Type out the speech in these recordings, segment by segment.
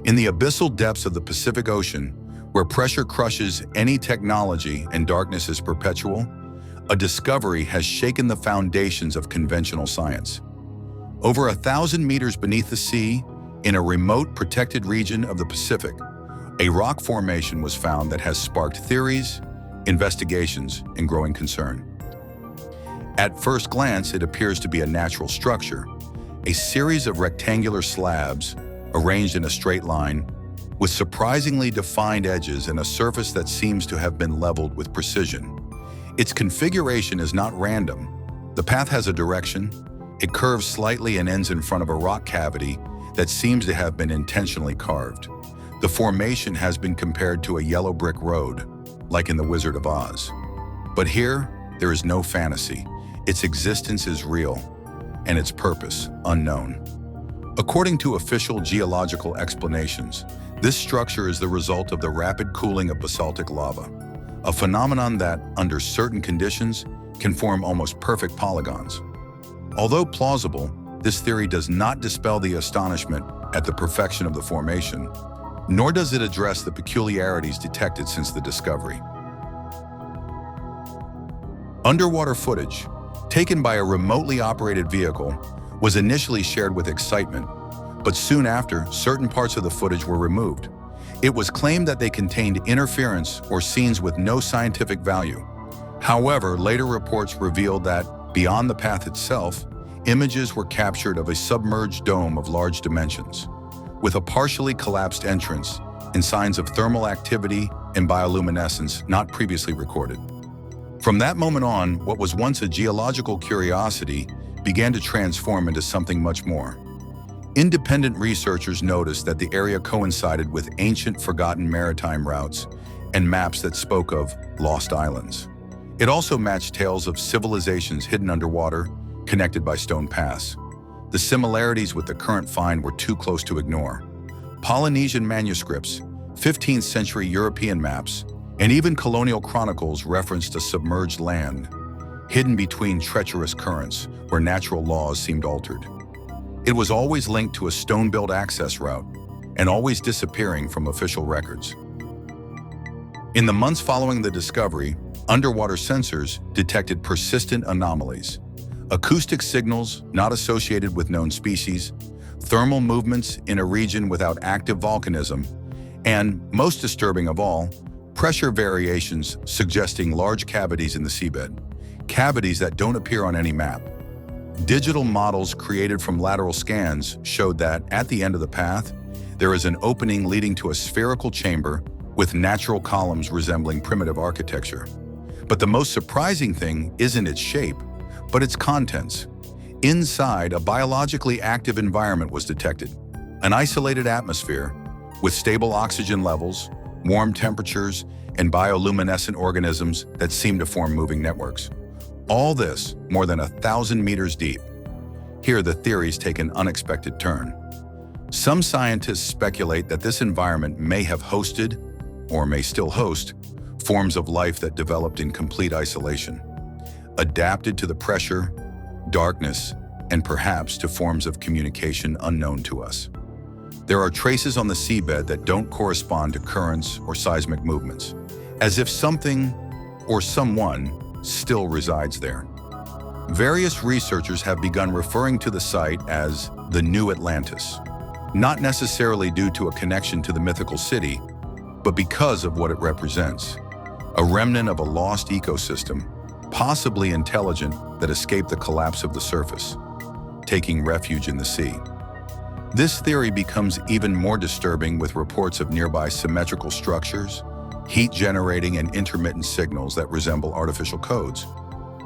In the abyssal depths of the Pacific Ocean, where pressure crushes any technology and darkness is perpetual, a discovery has shaken the foundations of conventional science. Over 1,000 meters beneath the sea, in a remote protected region of the Pacific, a rock formation was found that has sparked theories, investigations, and growing concern. At first glance, it appears to be a natural structure, a series of rectangular slabs arranged in a straight line, with surprisingly defined edges and a surface that seems to have been leveled with precision. Its configuration is not random. The path has a direction. It curves slightly and ends in front of a rock cavity that seems to have been intentionally carved. The formation has been compared to a yellow brick road, like in The Wizard of Oz. But here, there is no fantasy. Its existence is real, and its purpose unknown. According to official geological explanations, this structure is the result of the rapid cooling of basaltic lava, a phenomenon that, under certain conditions, can form almost perfect polygons. Although plausible, this theory does not dispel the astonishment at the perfection of the formation, nor does it address the peculiarities detected since the discovery. Underwater footage, taken by a remotely operated vehicle, was initially shared with excitement, but soon after, certain parts of the footage were removed. It was claimed that they contained interference or scenes with no scientific value. However, later reports revealed that, beyond the path itself, images were captured of a submerged dome of large dimensions, with a partially collapsed entrance and signs of thermal activity and bioluminescence not previously recorded. From that moment on, what was once a geological curiosity began to transform into something much more. Independent researchers noticed that the area coincided with ancient forgotten maritime routes and maps that spoke of lost islands. It also matched tales of civilizations hidden underwater, connected by stone paths. The similarities with the current find were too close to ignore. Polynesian manuscripts, 15th century European maps, and even colonial chronicles referenced a submerged land, hidden between treacherous currents where natural laws seemed altered. It was always linked to a stone-built access route, and always disappearing from official records. In the months following the discovery, underwater sensors detected persistent anomalies, acoustic signals not associated with known species, thermal movements in a region without active volcanism, and, most disturbing of all, pressure variations suggesting large cavities in the seabed, cavities that don't appear on any map. Digital models created from lateral scans showed that, at the end of the path, there is an opening leading to a spherical chamber with natural columns resembling primitive architecture. But the most surprising thing isn't its shape, but its contents. Inside, a biologically active environment was detected, an isolated atmosphere with stable oxygen levels, warm temperatures, and bioluminescent organisms that seem to form moving networks. All this more than 1,000 meters deep. Here, the theories take an unexpected turn. Some scientists speculate that this environment may have hosted, or may still host, forms of life that developed in complete isolation, adapted to the pressure, darkness, and perhaps to forms of communication unknown to us. There are traces on the seabed that don't correspond to currents or seismic movements, as if something or someone still resides there. Various researchers have begun referring to the site as the New Atlantis, not necessarily due to a connection to the mythical city, but because of what it represents: a remnant of a lost ecosystem, possibly intelligent, that escaped the collapse of the surface, taking refuge in the sea. This theory becomes even more disturbing with reports of nearby symmetrical structures, heat-generating and intermittent signals that resemble artificial codes.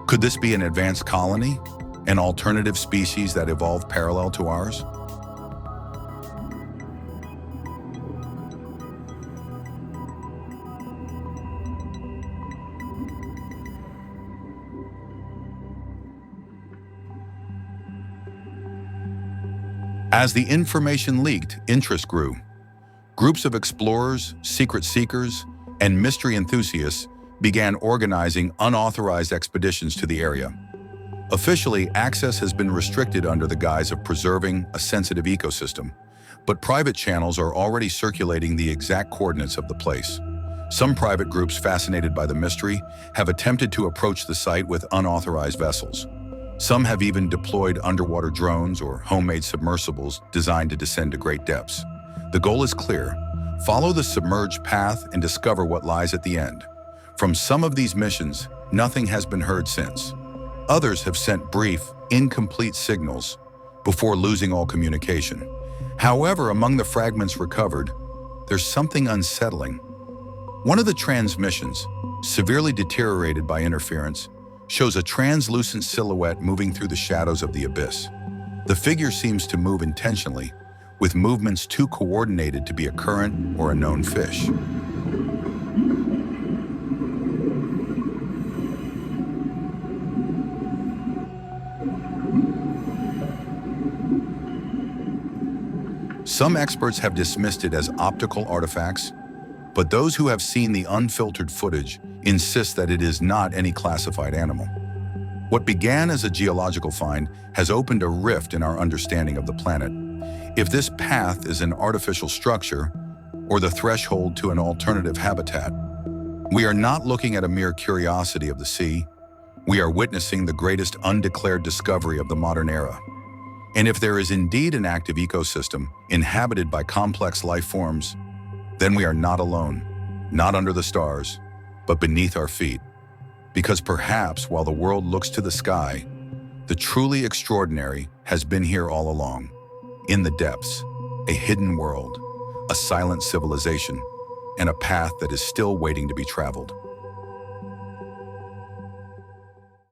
Could this be an advanced colony, an alternative species that evolved parallel to ours? As the information leaked, interest grew. Groups of explorers, secret seekers, and mystery enthusiasts began organizing unauthorized expeditions to the area. Officially, access has been restricted under the guise of preserving a sensitive ecosystem, but private channels are already circulating the exact coordinates of the place. Some private groups fascinated by the mystery have attempted to approach the site with unauthorized vessels. Some have even deployed underwater drones or homemade submersibles designed to descend to great depths. The goal is clear: follow the submerged path and discover what lies at the end. From some of these missions, nothing has been heard since. Others have sent brief, incomplete signals before losing all communication. However, among the fragments recovered, there's something unsettling. One of the transmissions, severely deteriorated by interference, shows a translucent silhouette moving through the shadows of the abyss. The figure seems to move intentionally, with movements too coordinated to be a current or a known fish. Some experts have dismissed it as optical artifacts, but those who have seen the unfiltered footage insist that it is not any classified animal. What began as a geological find has opened a rift in our understanding of the planet. If this path is an artificial structure or the threshold to an alternative habitat, we are not looking at a mere curiosity of the sea. We are witnessing the greatest undeclared discovery of the modern era. And if there is indeed an active ecosystem inhabited by complex life forms, then we are not alone, not under the stars, but beneath our feet. Because perhaps while the world looks to the sky, the truly extraordinary has been here all along. In the depths, a hidden world, a silent civilization, and a path that is still waiting to be traveled.